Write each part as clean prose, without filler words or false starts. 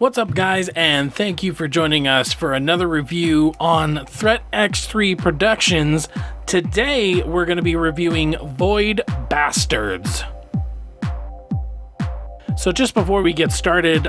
What's up, guys, and thank you for joining us for another review on Threat X3 Productions. Today, we're going to be reviewing Void Bastards. So just before we get started,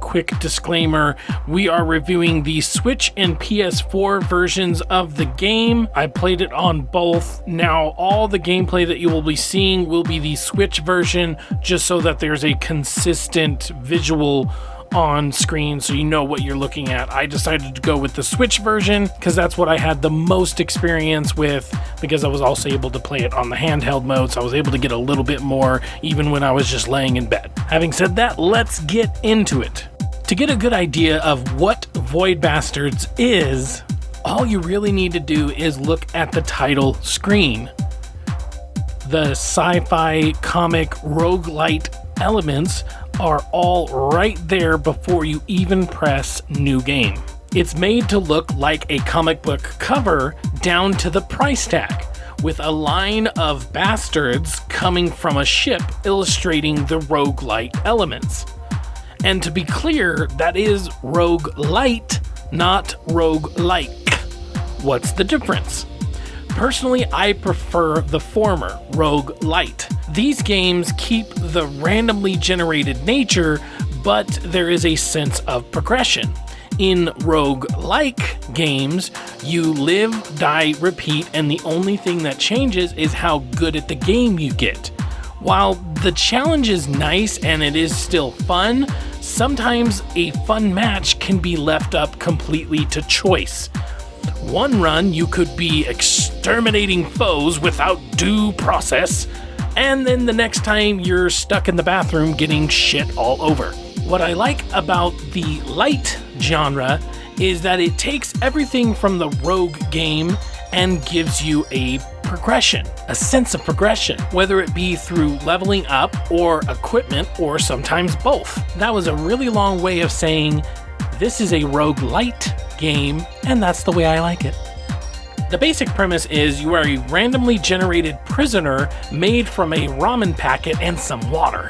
quick disclaimer, we are reviewing the Switch and PS4 versions of the game. I played it on both. Now, all the gameplay that you will be seeing will be the Switch version, just so that there's a consistent visual on screen so you know what you're looking at. I decided to go with the Switch version because that's what I had the most experience with, because I was also able to play it on the handheld mode, so I was able to get a little bit more even when I was just laying in bed. Having said that, let's get into it. To get a good idea of what Void Bastards is, all you really need to do is look at the title screen. The sci-fi comic roguelite elements are all right there before you even press new game. It's made to look like a comic book cover down to the price tag, with a line of bastards coming from a ship illustrating the roguelite elements. And to be clear, that is roguelite, not roguelike. What's the difference? Personally, I prefer the former, roguelite. These games keep the randomly generated nature, but there is a sense of progression. In roguelike games, you live, die, repeat, and the only thing that changes is how good at the game you get. While the challenge is nice and it is still fun, sometimes a fun match can be left up completely to choice. One run, you could be exterminating foes without due process, and then the next time you're stuck in the bathroom getting shit all over. What I like about the light genre is that it takes everything from the rogue game and gives you a progression, a sense of progression, whether it be through leveling up or equipment or sometimes both. That was a really long way of saying this is a roguelite game, and that's the way I like it. The basic premise is you are a randomly generated prisoner made from a ramen packet and some water,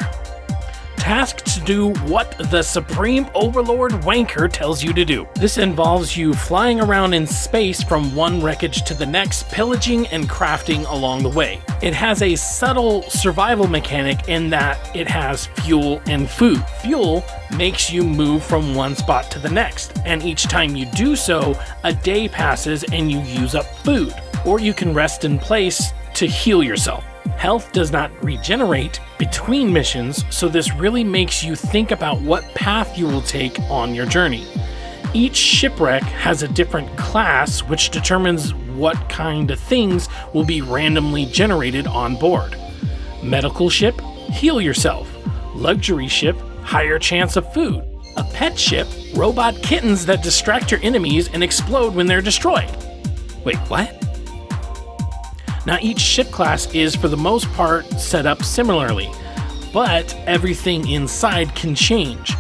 tasked to do what the Supreme Overlord Wanker tells you to do. This involves you flying around in space from one wreckage to the next, pillaging and crafting along the way. It has a subtle survival mechanic in that it has fuel and food. Fuel makes you move from one spot to the next, and each time you do so, a day passes and you use up food, or you can rest in place to heal yourself. Health does not regenerate between missions, so this really makes you think about what path you will take on your journey. Each shipwreck has a different class, which determines what kind of things will be randomly generated on board. Medical ship, heal yourself. Luxury ship, higher chance of food. A pet ship, robot kittens that distract your enemies and explode when they're destroyed. Wait, what? Now, each ship class is, for the most part, set up similarly, but everything inside can change.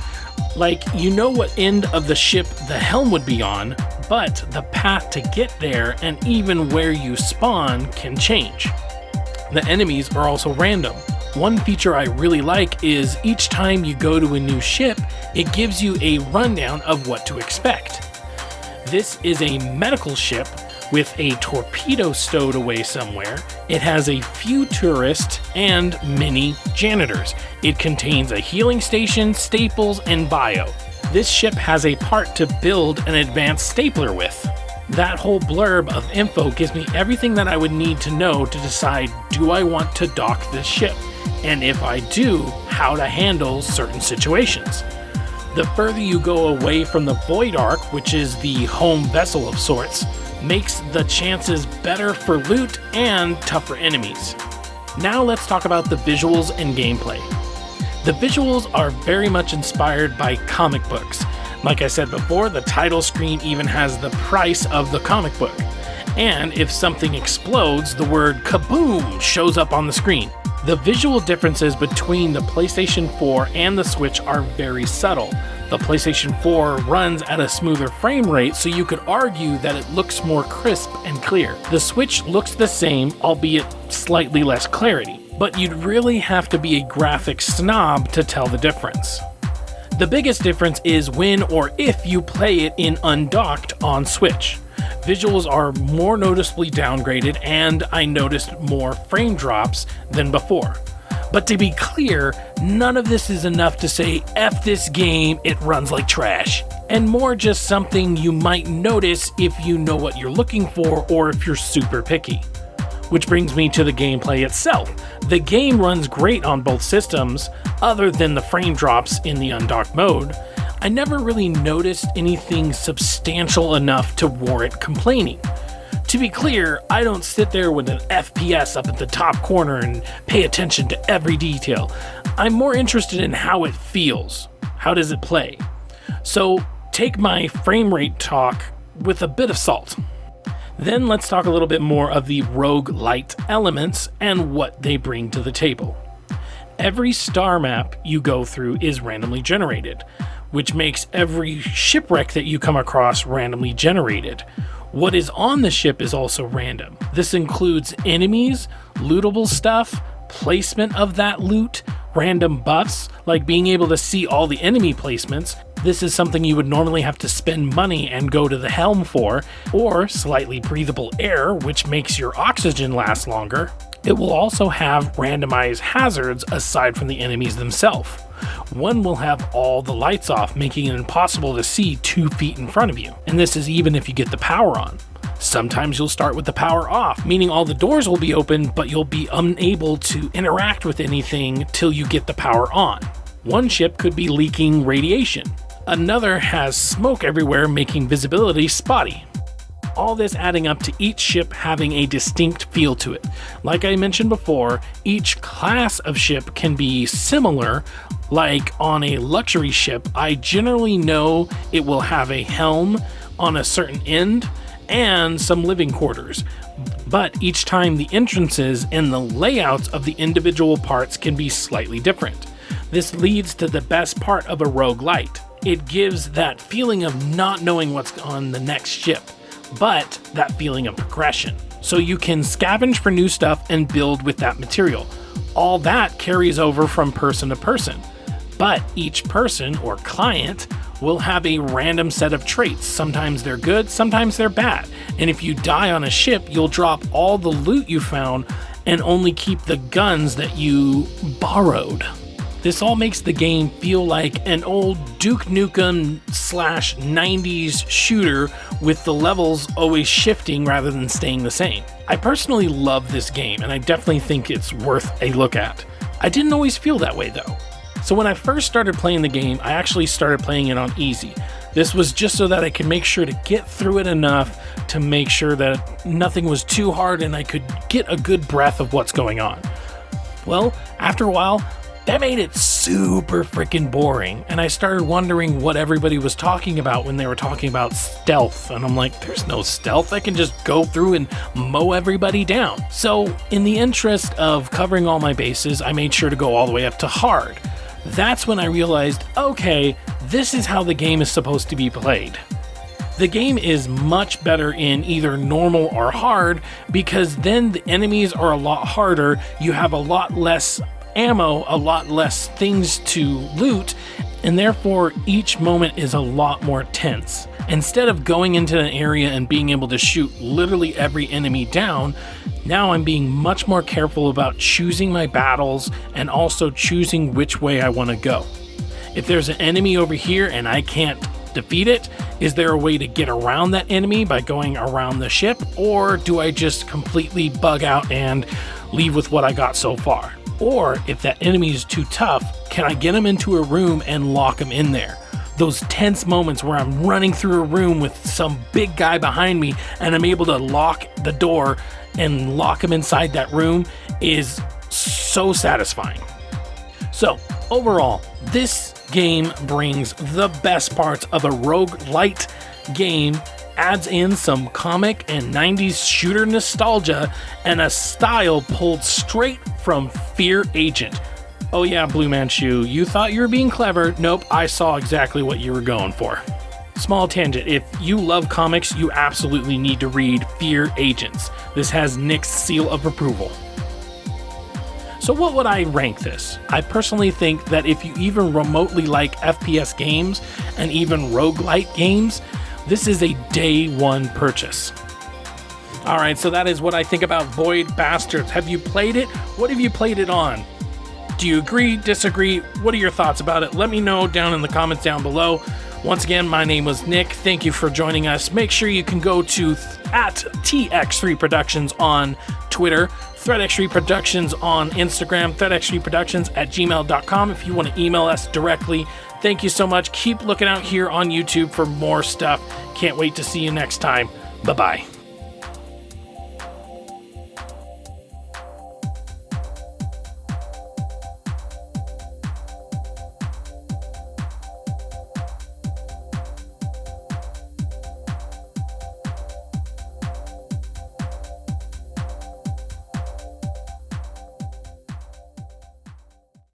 Like, you know what end of the ship the helm would be on, but the path to get there and even where you spawn can change. The enemies are also random. One feature I really like is each time you go to a new ship, it gives you a rundown of what to expect. This is a medical ship with a torpedo stowed away somewhere. It has a few tourists and many janitors. It contains a healing station, staples, and bio. This ship has a part to build an advanced stapler with. That whole blurb of info gives me everything that I would need to know to decide, do I want to dock this ship? And if I do, how to handle certain situations. The further you go away from the Void Ark, which is the home vessel of sorts, makes the chances better for loot and tougher enemies. Now let's talk about the visuals and gameplay. The visuals are very much inspired by comic books. Like I said before, the title screen even has the price of the comic book. And if something explodes, the word kaboom shows up on the screen. The visual differences between the PlayStation 4 and the Switch are very subtle. The PlayStation 4 runs at a smoother frame rate, so you could argue that it looks more crisp and clear. The Switch looks the same, albeit slightly less clarity, but you'd really have to be a graphics snob to tell the difference. The biggest difference is when or if you play it in undocked on Switch. Visuals are more noticeably downgraded, and I noticed more frame drops than before. But to be clear, none of this is enough to say, F this game, it runs like trash. And more just something you might notice if you know what you're looking for or if you're super picky. Which brings me to the gameplay itself. The game runs great on both systems, other than the frame drops in the undocked mode. I never really noticed anything substantial enough to warrant complaining. To be clear, I don't sit there with an FPS up at the top corner and pay attention to every detail. I'm more interested in how it feels. How does it play? So take my frame rate talk with a bit of salt. Then let's talk a little bit more of the roguelite elements and what they bring to the table. Every star map you go through is randomly generated, which makes every shipwreck that you come across randomly generated. What is on the ship is also random. This includes enemies, lootable stuff, placement of that loot, random buffs, like being able to see all the enemy placements. This is something you would normally have to spend money and go to the helm for, or slightly breathable air, which makes your oxygen last longer. It will also have randomized hazards aside from the enemies themselves. One will have all the lights off, making it impossible to see 2 feet in front of you. And this is even if you get the power on. Sometimes you'll start with the power off, meaning all the doors will be open, but you'll be unable to interact with anything till you get the power on. One ship could be leaking radiation. Another has smoke everywhere, making visibility spotty. All this adding up to each ship having a distinct feel to it. Like I mentioned before, each class of ship can be similar. Like on a luxury ship, I generally know it will have a helm on a certain end and some living quarters. But each time the entrances and the layouts of the individual parts can be slightly different. This leads to the best part of a roguelite. It gives that feeling of not knowing what's on the next ship, but that feeling of progression. So you can scavenge for new stuff and build with that material. All that carries over from person to person, but each person or client will have a random set of traits. Sometimes they're good, sometimes they're bad. And if you die on a ship, you'll drop all the loot you found and only keep the guns that you borrowed. This all makes the game feel like an old Duke Nukem / 90s shooter with the levels always shifting rather than staying the same. I personally love this game, and I definitely think it's worth a look at. I didn't always feel that way though. So when I first started playing the game, I actually started playing it on easy. This was just so that I could make sure to get through it enough to make sure that nothing was too hard and I could get a good breath of what's going on. Well, after a while, that made it super freaking boring, and I started wondering what everybody was talking about when they were talking about stealth, and I'm like, there's no stealth, I can just go through and mow everybody down. So, in the interest of covering all my bases, I made sure to go all the way up to hard. That's when I realized, okay, this is how the game is supposed to be played. The game is much better in either normal or hard, because then the enemies are a lot harder, you have a lot less ammo, a lot less things to loot, and therefore each moment is a lot more tense. Instead of going into an area and being able to shoot literally every enemy down, now I'm being much more careful about choosing my battles and also choosing which way I want to go. If there's an enemy over here and I can't defeat it, is there a way to get around that enemy by going around the ship, or do I just completely bug out and leave with what I got so far? Or if that enemy is too tough, can I get him into a room and lock him in there? Those tense moments where I'm running through a room with some big guy behind me and I'm able to lock the door and lock him inside that room is so satisfying. So overall, this game brings the best parts of a roguelite game, adds in some comic and 90s shooter nostalgia, and a style pulled straight from Fear Agent. Oh yeah, Blue Manchu, you thought you were being clever. Nope, I saw exactly what you were going for. Small tangent, if you love comics, you absolutely need to read Fear Agents. This has Nick's seal of approval. So what would I rank this? I personally think that if you even remotely like FPS games and even roguelite games, this is a day one purchase. All right, so that is what I think about Void Bastards. Have you played it? What have you played it on? Do you agree, disagree? What are your thoughts about it? Let me know down in the comments down below. Once again, my name was Nick. Thank you for joining us. Make sure you can go to at TX3 Productions on Twitter, ThreadX3 Productions on Instagram, ThreadX3 Productions at gmail.com if you want to email us directly. Thank you so much. Keep looking out here on YouTube for more stuff. Can't wait to see you next time. Bye-bye.